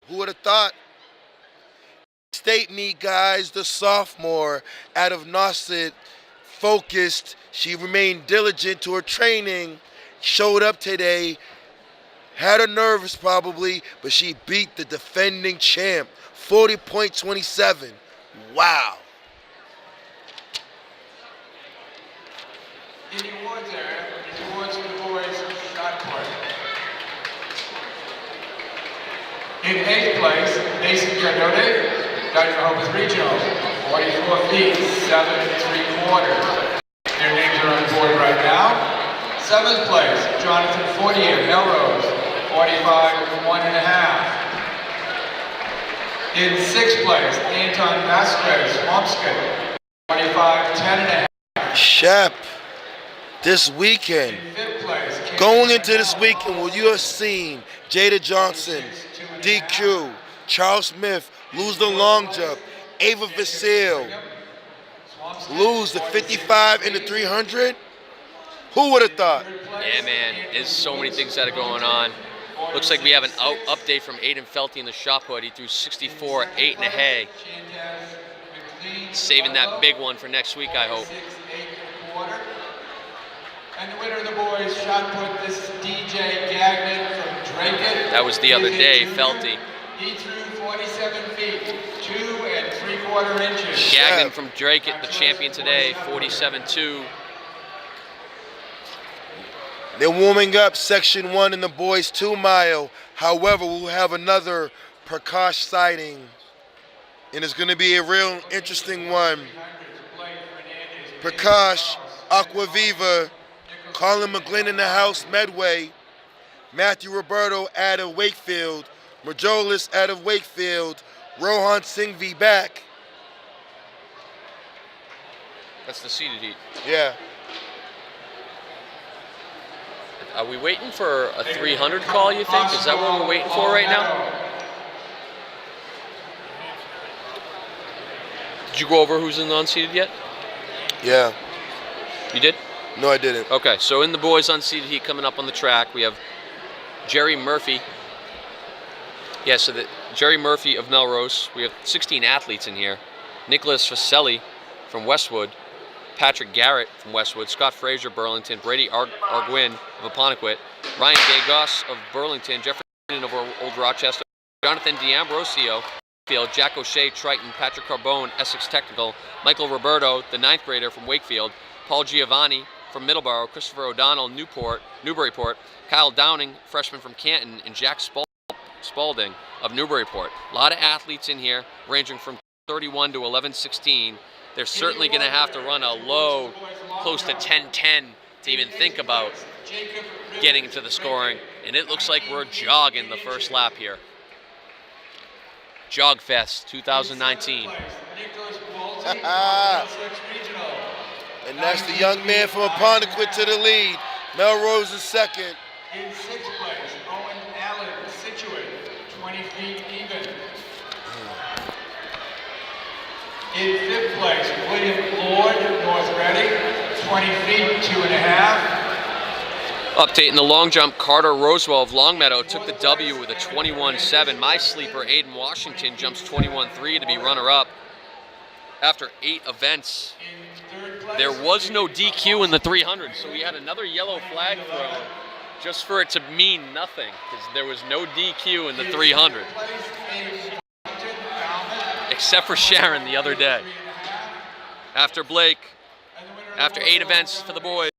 Who would have thought? State meet, guys, the sophomore out of Nauset, focused. She remained diligent to her training, showed up today, had her nervous probably, but she beat the defending champ, 40.27. Wow. Any awards there? Any awards for the boys shot put. In 8th place, Mason Cardone, Dr. Hope's Regional, 44 feet, 7 3/4. Their names are on the board right now. 7th place, Jonathan Fortier, Melrose, 45 1.5. In 6th place, Anton Vasquez, Swampscott, 25 10.5. Shep, this weekend, In 5th place, going into this weekend, what you have seen, Jada Johnson, DQ, Charles Smith lose the long jump, Ava Vasile lose the 55 and the 300. Who would have thought? Yeah, man, there's so many things that are going on. Looks like we have an update from Aiden Felty in the shot put. He threw 64, 8 in a hay. Saving that big one for next week, I hope. And the winner of the boys shot put, this is DJ Gagnon from Draken. That was the other day, Felty. He threw 47 feet, 2 3/4 inches. Gagnon from Drake, the champion today, 47-2. They're warming up Section 1 in the boys' 2 mile. However, we'll have another Prakash sighting, and it's going to be a real interesting one. Prakash, Aquaviva, Colin McGlynn in the house, Medway, Matthew Roberto out of Wakefield, Majolis out of Wakefield, Rohan Singhvi back. That's the seeded heat. Yeah. Are we waiting for a 300 call, you think? Is that what we're waiting for right now? Did you go over who's in the unseeded yet? Yeah. You did? No, I didn't. Okay, so in the boys unseeded heat coming up on the track, we have Jerry Murphy. Yeah, so Jerry Murphy of Melrose. We have 16 athletes in here. Nicholas Faselli from Westwood. Patrick Garrett from Westwood, Scott Fraser, Burlington, Brady Arguin of Apponequet, Ryan Dagos of Burlington, Jeffrey of Old Rochester, Jonathan D'Ambrosio, Field, Jack O'Shea, Triton, Patrick Carbone, Essex Technical, Michael Roberto, the 9th grader from Wakefield, Paul Giovanni from Middleborough, Christopher O'Donnell, Newburyport, Kyle Downing, freshman from Canton, and Jack Spalding of Newburyport. A lot of athletes in here, ranging from 31 to 11-16. They're certainly going to have to run a low, close to 10-10 to even think about getting into the scoring. And it looks like we're jogging the first lap here. Jog Fest 2019. And that's the young man from Apponequet to the lead. Melrose is second. In 6th place, Owen Allen, Situate, 20 feet even. In 5th place, William Lord, North Reading, 20 feet, 2.5. Update in the long jump, Carter Rosewell of Longmeadow took the W with a 21.7. My sleeper, Aiden Washington, jumps 21.3 to be runner-up. After 8 events, there was no DQ in the 300, so we had another yellow flag thrown just for it to mean nothing, because there was no DQ in the 300. Except for Sharon the other day. After Blake, after 8 events for the boys,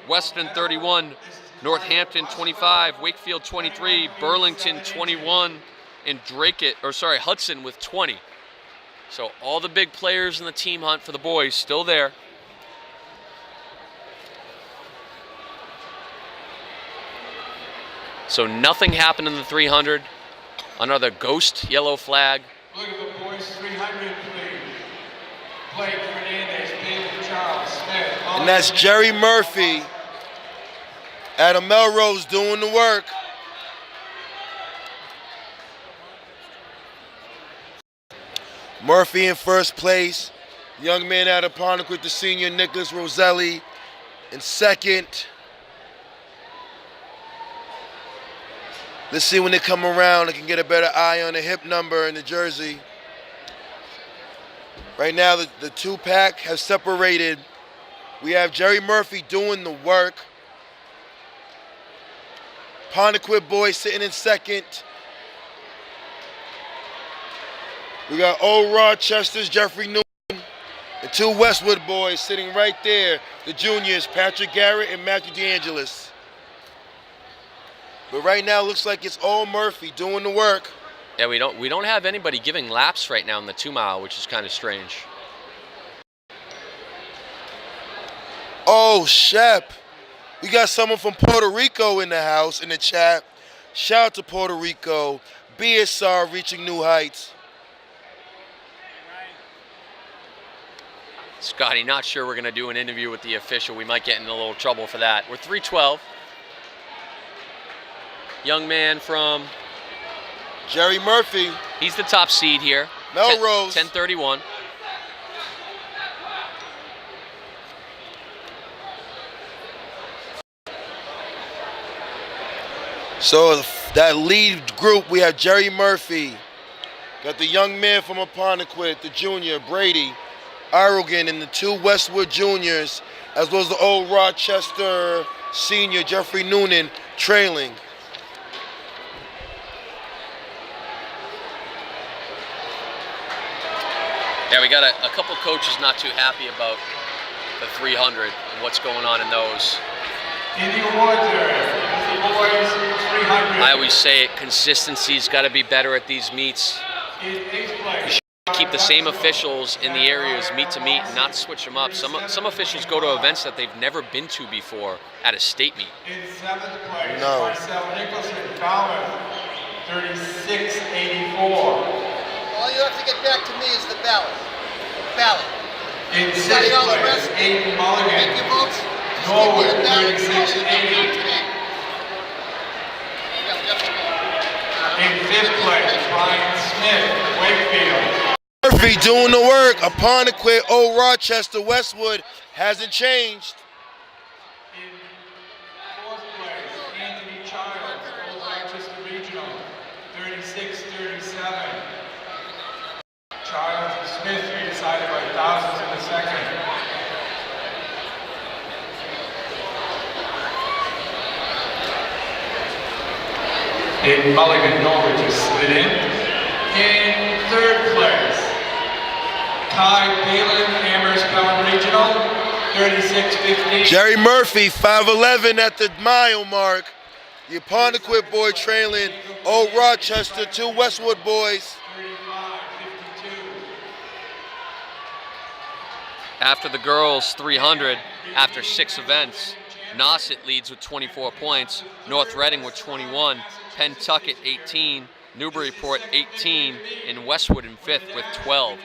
Weston 31, Northampton 25, Wakefield 23, Burlington 21, and Hudson with 20. So all the big players in the team hunt for the boys still there. So nothing happened in the 300. Another ghost yellow flag. Look at the boys 300, please. Blake Fernandez, David Charles Smith. And that's Jerry Murphy out of Melrose doing the work. Murphy in first place. Young man out of Apponequet, the senior Nicholas Roselli in second. Let's see when they come around, I can get a better eye on the hip number and the jersey. Right now, the two-pack has separated. We have Jerry Murphy doing the work. Pondequit boys sitting in second. We got Old Rochester's Jeffrey Noonan. The two Westwood boys sitting right there. The juniors, Patrick Garrett and Matthew DeAngelis. But right now, it looks like it's all Murphy doing the work. Yeah, we don't have anybody giving laps right now in the 2 mile, which is kind of strange. Oh, Shep. We got someone from Puerto Rico in the house, in the chat. Shout out to Puerto Rico. BSR reaching new heights. Scotty, not sure we're going to do an interview with the official. We might get in a little trouble for that. We're 312. Young man from... Jerry Murphy. He's the top seed here. Melrose. 10:31. So that lead group, we have Jerry Murphy. Got the young man from Apponequet, the junior, Brady, Irogan, and the two Westwood juniors, as well as the Old Rochester senior, Jeffrey Noonan, trailing. Yeah, we got a couple coaches not too happy about the 300 and what's going on in those. In the awards area, the boys 300. I always say it, consistency's got to be better at these meets. In eighth place, Keep the same officials in the areas meet to meet and not switch them up. Some officials go to events that they've never been to before at a state meet. in seventh place, No. Marcel Nicholson, Falmouth, 3684. All you have to get back to me is the ballot. Ballot. In Study sixth all the place, rest. Aiden Make Mulligan, your votes. Just Norwood, give me the ballot. 3680. In fifth place, Brian Smith, Wakefield. Murphy doing the work. Apponequet, Old Rochester, Westwood hasn't changed. In fourth place, Anthony Childs, Old Rochester Regional, 3637. Childs and Smith, we decided by thousands in the second. In Mulligan, Norwich is slid in. In third place, Kai Palin, Amherst Pelham Regional, 3650. Jerry Murphy, 5'11" at the mile mark. The Apponequet boy trailing Old Rochester, two Westwood boys. 3552. After the girls 300, after 6 events, Nauset leads with 24 points, North Reading with 21, Pentucket 18, Newburyport 18, and Westwood in 5th with 12.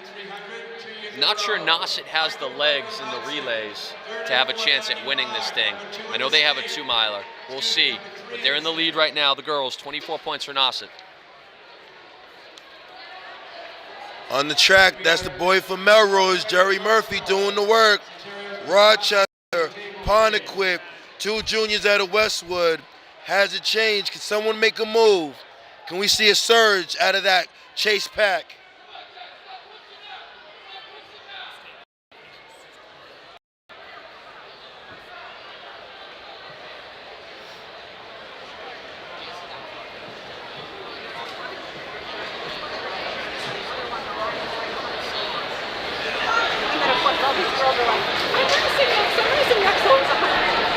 Not sure Nauset has the legs in the relays to have a chance at winning this thing. I know they have a 2-miler. We'll see. But they're in the lead right now, the girls. 24 points for Nauset. On the track, that's the boy from Melrose, Jerry Murphy, doing the work. Rochester, Apponequet, two juniors out of Westwood. Has it changed? Can someone make a move? Can we see a surge out of that chase pack? And then of course all these girls are like, I'm racing next, I'm racing next, so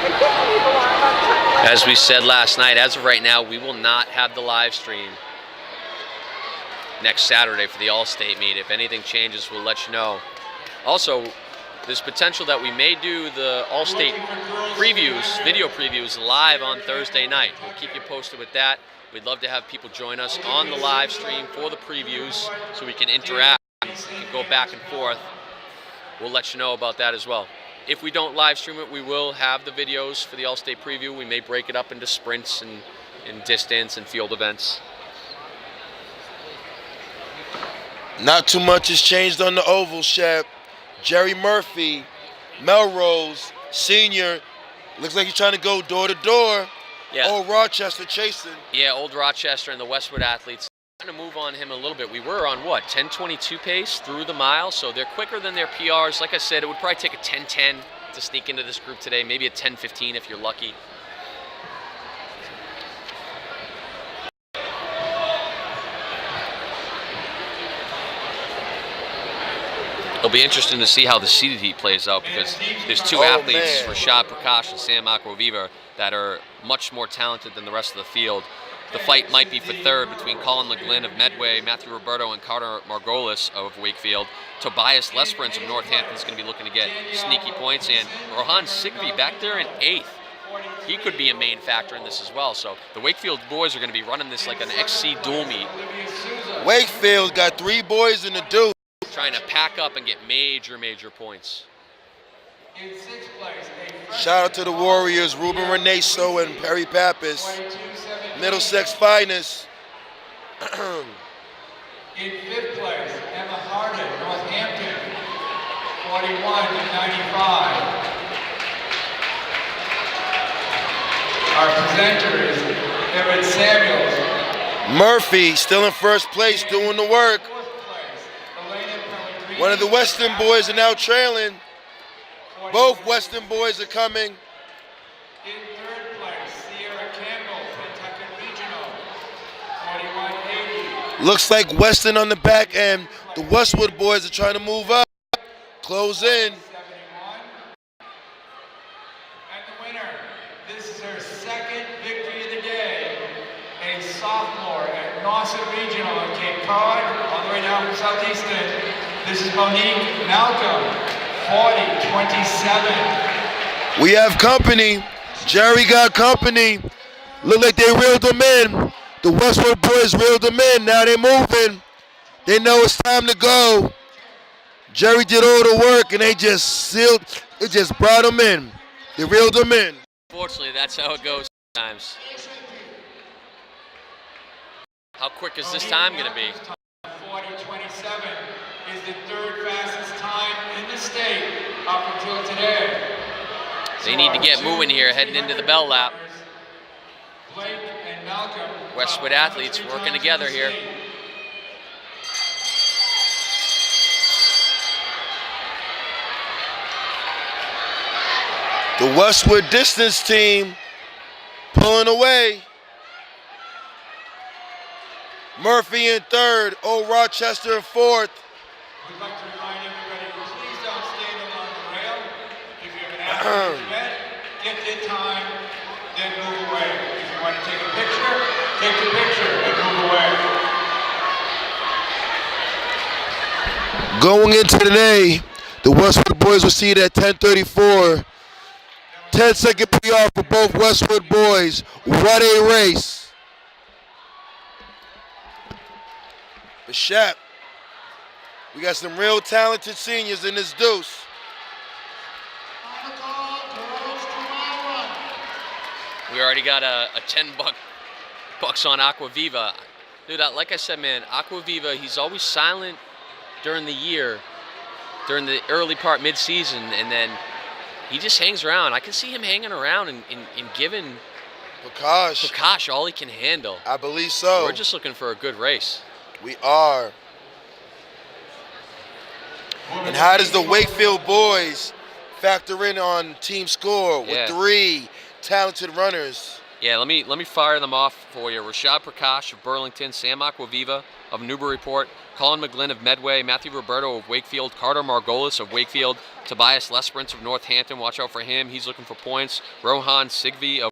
and 50 people are about to As we said last night, as of right now, we will not have the live stream next Saturday for the All-State meet. If anything changes, we'll let you know. Also, there's potential that we may do the All-State previews, video previews, live on Thursday night. We'll keep you posted with that. We'd love to have people join us on the live stream for the previews so we can interact and go back and forth. We'll let you know about that as well. If we don't live stream it, we will have the videos for the All-State preview. We may break it up into sprints and distance and field events. Not too much has changed on the oval, Shep. Jerry Murphy, Melrose, senior. Looks like he's trying to go door to door. Yeah. Old Rochester chasing. Yeah, Old Rochester and the Westwood athletes. Trying to move on him a little bit. We were on what, 10:22 pace through the mile, so they're quicker than their PRs. Like I said, it would probably take a 10:10 to sneak into this group today, maybe a 10:15 if you're lucky. It'll be interesting to see how the seeded heat plays out because there's two athletes, man. Rashad Prakash and Sam Aquaviva, that are much more talented than the rest of the field. The fight might be for third between Colin McGlynn of Medway, Matthew Roberto, and Carter Margolis of Wakefield. Tobias Lesperance of Northampton is going to be looking to get sneaky points, and Rohan Sigby back there in 8th. He could be a main factor in this as well. So the Wakefield boys are going to be running this like an XC dual meet, Wakefield got 3 boys in the deuce. trying to pack up and get major points. In 6th place, Shout out to the Warriors, Ruben Reneso and Perry Pappas, Middlesex finest. In 5th place, Emma Harden, Northampton, 41-95. Our presenter is Everett Samuels. Murphy still in first place doing the work. 4th place, Elena Pellegrini. One of the Western boys are now trailing. Both Western boys are coming. In 3rd place, Sierra Campbell, Pentucket Regional, 41-80. Looks like Western on the back end. The Westwood boys are trying to move up. Close in. 71. And the winner, this is her 2nd victory of the day, a sophomore at Nauset Regional in Cape Cod, all the way down from Southeastern. This is Monique Malcolm, 40-27. We have company. Jerry got company. Look like they reeled them in. The Westwood boys reeled them in. Now they're moving. They know it's time to go. Jerry did all the work and they just brought them in. They reeled them in. Unfortunately, that's how it goes sometimes. How quick is this time going to be? 40-27 is the 3rd fastest time in the state up until today. They need to get moving here, heading into the bell lap. Blake and Malcolm. Westwood athletes working together here. The Westwood distance team pulling away. Murphy in 3rd, Old Rochester in 4th. We'd like to remind everybody, please don't stand along the rail. If you have an athlete event, get the time, then move away. If you want to take a picture, take the picture and move away. Going into today, the Westwood boys were seated at 10:34. 10-second PR for both Westwood boys. What a race. Bishop, we got some real talented seniors in this deuce. We already got a 10 bucks on Aquaviva. Dude, like I said, man, Aquaviva, he's always silent during the year, during the early part, mid-season, and then he just hangs around. I can see him hanging around and giving Prakash all he can handle. I believe so. We're just looking for a good race. We are. And how does the Wakefield boys factor in on team score with 3 talented runners? Yeah, let me fire them off for you. Rashad Prakash of Burlington, Sam Aquaviva of Newburyport, Colin McGlynn of Medway, Matthew Roberto of Wakefield, Carter Margolis of Wakefield, Tobias Lesperance of Northampton, watch out for him, he's looking for points, Rohan Sigby of